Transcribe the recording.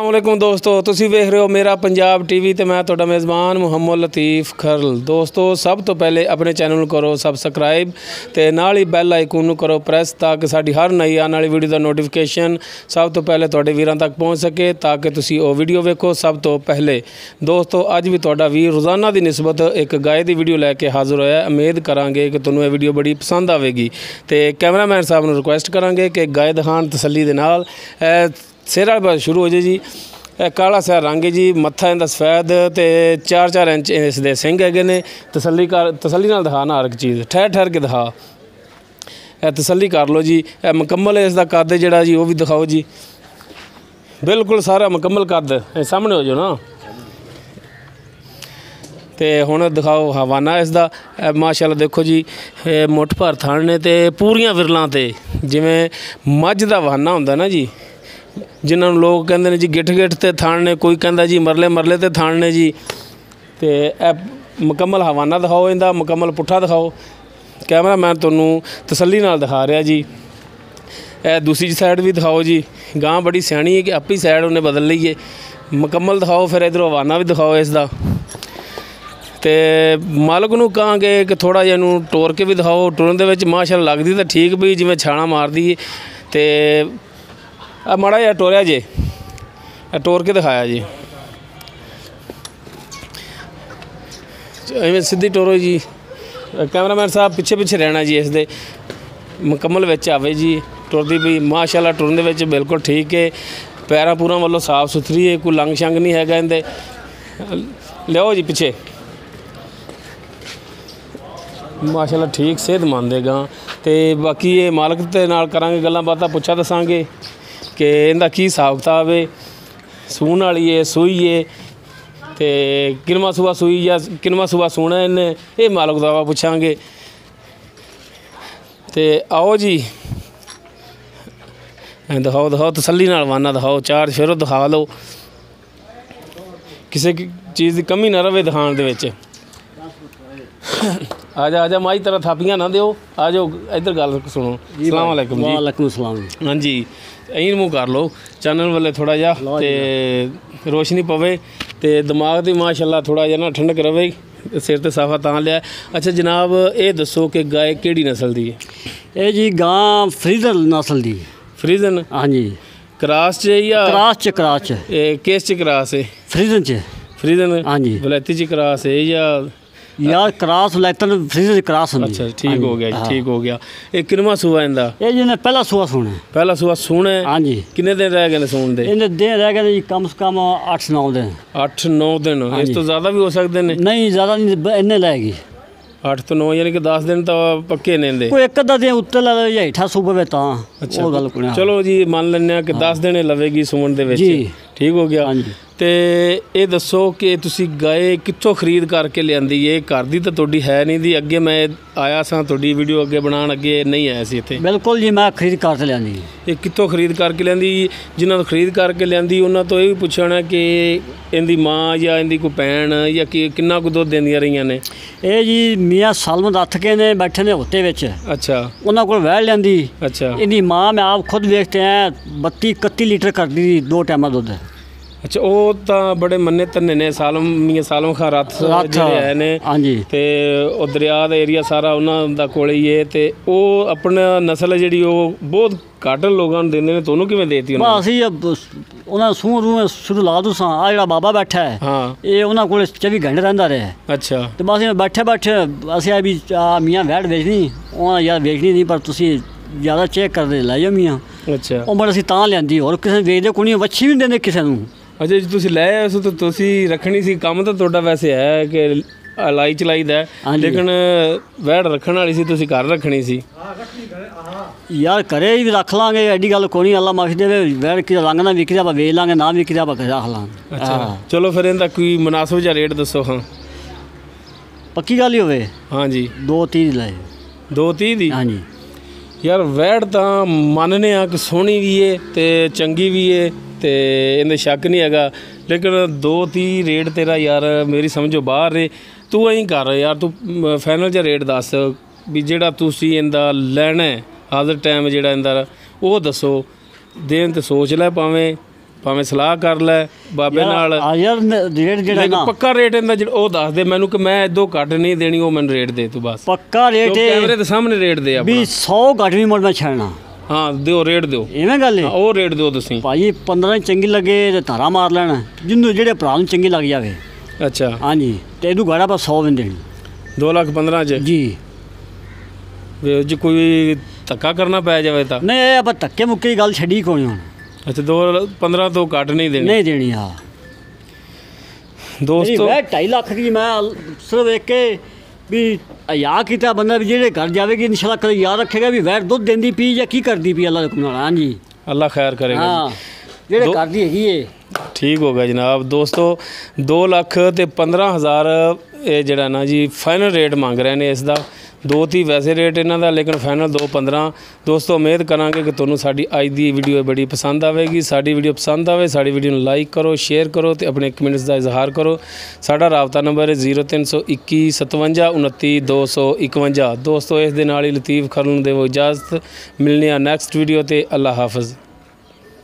अस्सलामुअलैकुम दोस्तों, तुसी वेख रहे हो मेरा पंजाब टीवी ते मैं तुहाडा मेज़बान मुहम्मद लतीफ़ खरल। दोस्तों सब तो पहले अपने चैनल करो सबसक्राइब ते नाल ही बैल आइकन नूं करो प्रेस ताकि साडी हर नई आने वाली वीडियो दा नोटिफिकेशन सब तो पहले तुहाडे वीरां तक पहुँच सके ताकि तुसी वो वीडियो वेखो सब तो पहले। दोस्तों अज भी तुहाडा वीर रोज़ाना की निस्बत एक गाय की वीडियो लैके हाज़र होया। उम्मीद करांगे कि तुहानूं ये वीडियो बड़ी पसंद आवेगी ते कैमरामैन साहब नूं रिक्वेस्ट करांगे कि गाय दिखाण तसल्ली दे नाल। सिर वाली बात शुरू हो जाए जी। काला सिर रंग है जी, मत्था इनका सफेद तो 4-4 इंच इसके सिंह है। तसल्ली नाल दिखा ना हर एक चीज़ ठहर ठहर के दिखा, तसल्ली कर लो जी। मुकम्मल इसका कद जोड़ा जी वो भी दिखाओ जी, बिल्कुल सारा मुकम्मल कद सामने हो जाओ ना। तो हुण दिखाओ हवाना इसका माशाअल्लाह देखो जी, मुठ भर थण ने ते पूरियां विरलां ते जिवें मझ दा वाहना हुंदा ना जी, जिन्होंने लोग कहते हैं जी गिठ गिठ ते थण ने, कोई कहता जी मरले मरले ते थण ने जी। तो मुकम्मल हवाना दिखाओ, इनका मुकम्मल पुट्ठा दिखाओ। कैमरामैन तुहानूं तसल्ली नाल दिखा रहा जी। दूसरी साइड भी दिखाओ जी। गां बड़ी सियाणी है कि अपनी साइड उन्हें बदल ली है। मुकम्मल दिखाओ, फिर इधर हवाना भी दिखाओ इसका। तो मालक नूं कहांगे कि थोड़ा जिहा इहनूं टोर के भी दिखाओ। टुरन दे विच माशाअल्लाह लगदी तो ठीक भी जिवें छाणा मारदी है। तो माड़ा जिहा टोरिया जे, टोर के दिखाया जी। इवें सीधी टोरो जी। कैमरामैन साहब पिछे पिछे रहना जी, इसदे मुकम्मल विच आवे जी। टुरदी भी माशाअल्लाह टुरन दे विच बिल्कुल ठीक है। पैरां पूरां वालों साफ सुथरी है, कोई लंग शंग नहीं हैगा इहदे। लिओ जी पिछे माशाअल्लाह ठीक सेहतमंद है गां। तो बाकी ये मालक दे नाल करांगे गल्लां बातां, पुछा दसांगे कि इनका की हिसाब किताब है। सूण वाली है, सूई है तो किनवा सूआ सूई या किनवा सूआ सूना है इन्हें, ये मालक दा पुछांगे। तो आओ जी दिखाओ दिखाओ तसल्ली नाल वाना दिखाओ, चार शेरों दिखा लो, किसी चीज़ की कमी ना रहे दिखाने दे विच। आ जा माई तरह थापियां ना दिओ, आ जाओ इधर गल सुनो। अस्सलाम वालेकुम जी। वालेकुम सलाम। हाँ जी, यहीं मूँह कर लो चैनल वाले थोड़ा जा तो रोशनी पवे तो दिमाग की माशाअल्लाह थोड़ा जा ना ठंडक रवे, सिर ते साफा तां लिया। अच्छा जनाब ये दसो कि गाय केड़ी नस्ल दी है? ये जी गां फ्रीजन नस्ल दी। फ्रीजन? हाँ जी। क्रास च या क्रास च किस च क्रास है? फ्रीजन च। फ्रीजन हाँ जी। वलैती च क्रास है या यार क्रास लैतन फ्रीजन क्रास होंदी। अच्छा ठीक हो गया जी, ठीक हो गया। ये किनवा सूआ इंदा? ये जी ने पहला सूआ सुना। पहला सूआ सुना है? हाँ जी। किन्ने दिन रह गए सूण दे? इन्हें दिन रह गए जी कम से कम 8-9 दिन। 8-9 दिन? इस तो ज़्यादा भी हो सकते हैं? नहीं ज़्यादा नहीं, इन्ने रहेगी 8 तो 9 यानी कि 10 दिन तो पक्के ने दे। कोई एक अद्धा दिन उत्ते ला या हेठा सूप पवे तां। अच्छा वो गल कोई। चलो जी मान लेने कि 10 दिन लवेगी सूण दे विच। जी ठीक हो गया। हाँ जी। तो ये दसो कि तुसी गाय कित्थों खरीद करके लियांदी है? घर दी तो तुहाडी है नहीं दी। अगे मैं आया सा तुहाडी वीडियो अगे बनाण, अगे नहीं आया सी इत्थे। बिल्कुल जी, मैं खरीद करके लियांदी। ये कित्थों खरीद करके लियांदी? जिन्हां तो खरीद करके लियांदी उन्हां तो ये भी पुछना कि इहदी माँ या इहदी कोई भैन या कि किन्ना कुछ दुध देंदियां रहीਆਂ ने? ये जी मियाँ सालमद हत्थ के ने बैठे ने होते विच। अच्छा। उन्हां कोल वैल लियांदी। अच्छा। इहदी माँ मैं आप खुद देखते हैं 32-31 लीटर करदी दी 2 टाइम दुध। अच्छा वो तो बड़े मन्ने तन्ने ने सालम मियाँ सालम खां रथ जिहड़े है ने। हाँ जी। ते वो दरिया दा एरिया सारा उन्हां दा कोल ही है। ते वो अपना नस्ल जिहड़ी वो बहुत घट लोगों नूं दिंदे ने। तुहानूं किवें देती उन्हां? बस असीं उन्हां सूह रूह शुरू ला दो सां। आ जिहड़ा बाबा बैठा है हाँ ये उन्हां कोल 24 घंटे रहिंदा रहे। अच्छा। तो बस बैठे बैठे असीं आ भी मियाँ वैड़ बेचनी, उन्हां यार बेचनी नहीं पर तुसीं ज़्यादा चेक करदे लै जाओ मियाँ। अच्छा। वो बड़ा असीं तां लियांदी, होर किसे वेचदे कोई नहीं, वच्छी भी नहीं दिंदे किसे नूं। अच्छा जी तुसीं लै आए सो तो तुसीं रखनी सी, काम तो तुहाडा वैसे है कि लाई चलाई दा, लेकिन वैड़ रखण वाली सी तुसीं घर रखनी सी। यार घरे भी रख लांगे, एडी गल कोई नहीं। अल्लाह माफी देवे, वैड़ कि रंग ना विक जाए वेच लांगे, ना विक जाए रख लांगे। अच्छा चलो फिर इनका कोई मुनासिब जिहा रेट दसो। हाँ पक्की गल ही होवे। हाँ जी 2-30 लाए। 2-30 दी? हाँ जी। यार वैड़ तो मानने कि सोहनी भी है तो चंगी भी है तो इन्हें शक नहीं हैगा, लेकिन 2-30 रेट तेरा यार मेरी समझो बाहर है। तू अं कर यार, तू फाइनल जिहा रेट दस भी जिहड़ा तुसीं इंदा लैना है हाज़र टाइम जिहड़ा इंदा वो दसो। देन तो सोच लै पावें ਭਾਵੇਂ ਸਲਾਹ ਕਰ ਲੈ ਬਾਬੇ ਨਾਲ। ਯਾਰ ਰੇਟ ਜਿਹੜਾ ਨਾ ਪੱਕਾ ਰੇਟ ਇਹਦਾ ਜਿਹੜਾ ਉਹ ਦੱਸ ਦੇ ਮੈਨੂੰ ਕਿ ਮੈਂ ਇਦੋਂ ਘੱਟ ਨਹੀਂ ਦੇਣੀ, ਉਹ ਮੈਨੂੰ ਰੇਟ ਦੇ ਤੂੰ ਬਸ। ਪੱਕਾ ਰੇਟ ਕੈਮਰੇ ਦੇ ਸਾਹਮਣੇ ਰੇਟ ਦੇ ਵੀ 100 ਘੱਟ ਨਹੀਂ ਮੁੜ ਮੈਂ ਛੱਡਣਾ। ਹਾਂ ਦਿਓ ਰੇਟ ਦਿਓ, ਇਵੇਂ ਗੱਲ ਹੈ। ਉਹ ਰੇਟ ਦਿਓ ਤੁਸੀਂ ਭਾਈ 15 ਚੰਗੀ ਲੱਗੇ ਤੇ ਧਾਰਾ ਮਾਰ ਲੈਣਾ, ਜਿੰਨੂੰ ਜਿਹੜੇ ਭਰਾ ਨੂੰ ਚੰਗੀ ਲੱਗ ਜਾਵੇ। ਅੱਛਾ ਹਾਂਜੀ ਤੇ ਇਹਨੂੰ ਗਾੜਾ ਆਪਾਂ 100 ਵੀ ਦੇਣੀ। 2,15,000 ਚ ਜੀ ਵੀ ਜੇ ਕੋਈ ਧੱਕਾ ਕਰਨਾ ਪੈ ਜਾਵੇ ਤਾਂ ਨਹੀਂ, ਇਹ ਆਪਾਂ ਧੱਕੇ ਮੁੱਕੇ ਦੀ ਗੱਲ ਛੱਡੀ ਕੋਈ ਹੁਣ। ਅੱਛਾ 2,15 ਤੋਂ ਘੱਟ ਨਹੀਂ ਦੇਣੀ। ਨਹੀਂ ਦੇਣੀ। ਹਾਂ ਦੋਸਤੋ ਮੈਂ 2.5 ਲੱਖ ਦੀ ਮੈਂ ਸਿਰਫ ਵੇਖ ਕੇ ਵੀ ਯਾ ਕੀਤਾ ਬੰਦਾ ਵੀ ਜਿਹੜੇ ਘਰ ਜਾਵੇਗੀ ਇਨਸ਼ਾਅੱਲਾ ਕਦੇ ਯਾਦ ਰੱਖੇਗਾ ਵੀ ਵੈਟ ਦੁੱਧ ਦਿੰਦੀ ਪੀ ਜਾਂ ਕੀ ਕਰਦੀ ਪਈ ਅੱਲਾ ਦੇ ਹੁਕਮ ਨਾਲ। ਹਾਂਜੀ ਅੱਲਾ ਖੈਰ ਕਰੇਗਾ। ਹਾਂ ਜਿਹੜੇ ਘਰ ਦੀ ਹੈਗੀ ਏ। ਠੀਕ ਹੋ ਗਿਆ ਜਨਾਬ। ਦੋਸਤੋ 2,15,000 ਇਹ ਜਿਹੜਾ ਨਾ ਜੀ ਫਾਈਨਲ ਰੇਟ ਮੰਗ ਰਹੇ ਨੇ ਇਸ ਦਾ। 2 ਵੈਸੇ ਰੇਟ ਇਹਨਾਂ ਦਾ, ਲੇਕਿਨ ਫਾਈਨਲ 2,15। ਦੋਸਤੋ ਉਮੀਦ ਕਰਾਂਗੇ ਕਿ ਤੁਹਾਨੂੰ ਸਾਡੀ ਅੱਜ ਦੀ ਵੀਡੀਓ ਬੜੀ ਪਸੰਦ ਆਵੇਗੀ। ਸਾਡੀ ਵੀਡੀਓ ਪਸੰਦ ਆਵੇ ਸਾਡੀ ਵੀਡੀਓ ਨੂੰ ਲਾਈਕ ਕਰੋ, ਸ਼ੇਅਰ ਕਰੋ ਤੇ ਆਪਣੇ ਕਮੈਂਟਸ ਦਾ ਇਜ਼ਹਾਰ ਕਰੋ। ਸਾਡਾ ਰਾਬਤਾ ਨੰਬਰ ਹੈ 0321 57 29 251। ਦੋਸਤੋ ਇਸ ਦੇ ਨਾਲ ਹੀ ਲਤੀਫ ਖਰਲ ਨੂੰ ਦੇਵੋ ਇਜਾਜ਼ਤ। ਮਿਲਨੇ ਆ ਨੈਕਸਟ ਵੀਡੀਓ ਤੇ। ਅੱਲਾ ਹਾਫਿਜ਼।